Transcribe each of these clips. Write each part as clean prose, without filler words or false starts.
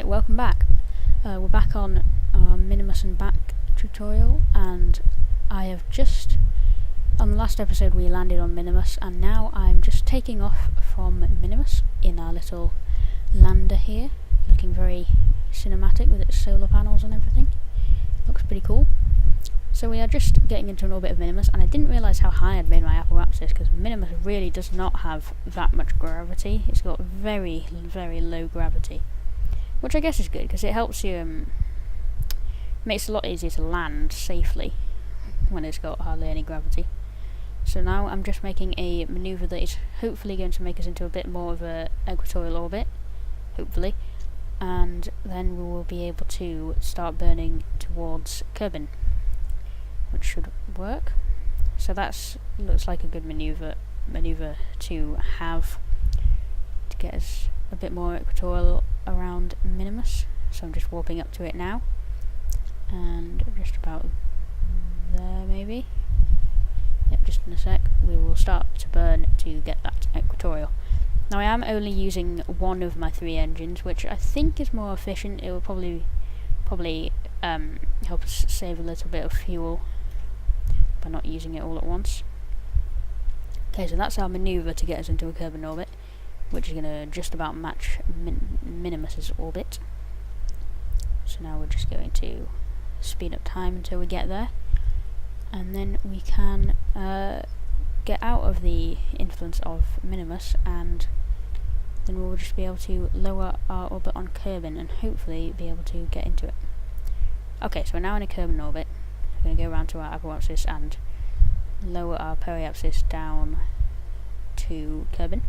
Right, welcome back. We're back on our Minimus and Back tutorial, and I have just, on the last episode we landed on Minimus, and now I'm just taking off from Minimus in our little lander here, looking very cinematic with its solar panels and everything. Looks pretty cool. So we are just getting into an orbit of Minimus, and I didn't realise how high I'd made my apoapsis, because Minimus really does not have that much gravity. It's got very, very low gravity, which I guess is good, because it helps you, makes it a lot easier to land safely when it's got hardly any gravity. So now I'm just making a manoeuvre that is hopefully going to make us into a bit more of a equatorial orbit, hopefully, and then we will be able to start burning towards Kerbin, which should work. So that's looks like a good manoeuvre to have to get us a bit more equatorial around Minimus. So I'm just warping up to it now, and just about there maybe. Yep, just in a sec we will start to burn to get that equatorial. Now I am only using one of my 3 engines, which I think is more efficient. It will probably help us save a little bit of fuel by not using it all at once. Okay, so that's our manoeuvre to get us into a Kerbin orbit, which is going to just about match Minimus's orbit. So now we're just going to speed up time until we get there, and then we can get out of the influence of Minimus, and then we'll just be able to lower our orbit on Kerbin and hopefully be able to get into it. Okay, so we're now in a Kerbin orbit. We're going to go around to our apoapsis and lower our periapsis down to Kerbin.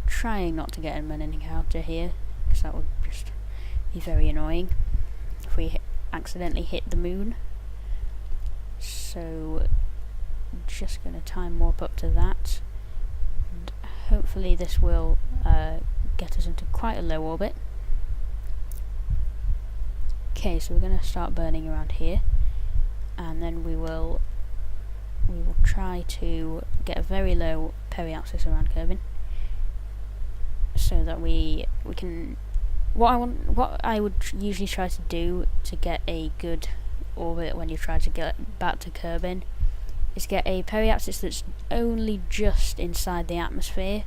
Trying not to get an encounter here, because that would just be very annoying if we accidentally hit the moon. So just going to time warp up to that, and hopefully this will get us into quite a low orbit. Okay, so we're going to start burning around here, and then we will try to get a very low periapsis around Kerbin, so that we can. What I would usually try to do to get a good orbit when you try to get back to Kerbin is get a periapsis that's only just inside the atmosphere,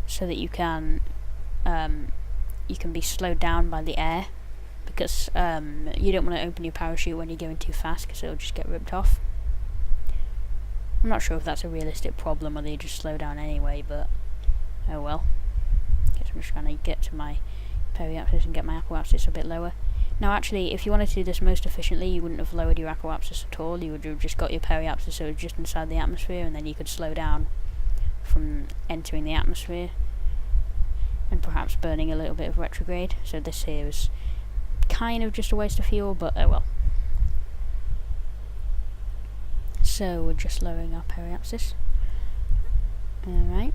so that you can be slowed down by the air, because you don't want to open your parachute when you're going too fast, because it'll just get ripped off. I'm not sure if that's a realistic problem, whether you just slow down anyway, but oh well. Guess I'm just trying to get to my periapsis and get my apoapsis a bit lower. Now actually, if you wanted to do this most efficiently, you wouldn't have lowered your apoapsis at all. You would have just got your periapsis so it's just inside the atmosphere, and then you could slow down from entering the atmosphere and perhaps burning a little bit of retrograde. So this here is kind of just a waste of fuel, but oh well. So we're just lowering our periapsis. Alright,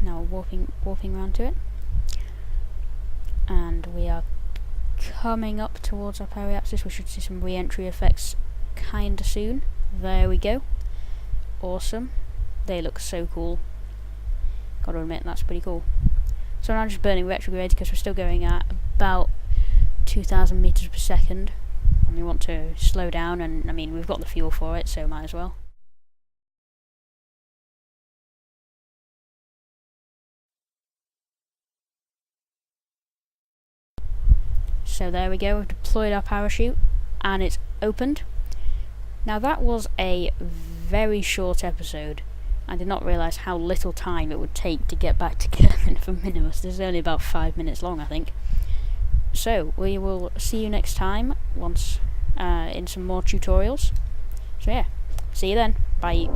now warping around to it, and we are coming up towards our periapsis. We should see some re-entry effects kinda soon. There we go. Awesome. They look so cool. Gotta admit, that's pretty cool. So now I'm just burning retrograde because we're still going at about 2,000 meters per second, and we want to slow down, and I mean we've got the fuel for it, so might as well. So there we go, we've deployed our parachute and it's opened. Now that was a very short episode. I did not realise how little time it would take to get back to Kerbin from Minimus. This is only about 5 minutes long, I think. So we will see you next time, once in some more tutorials. So yeah, see you then. Bye.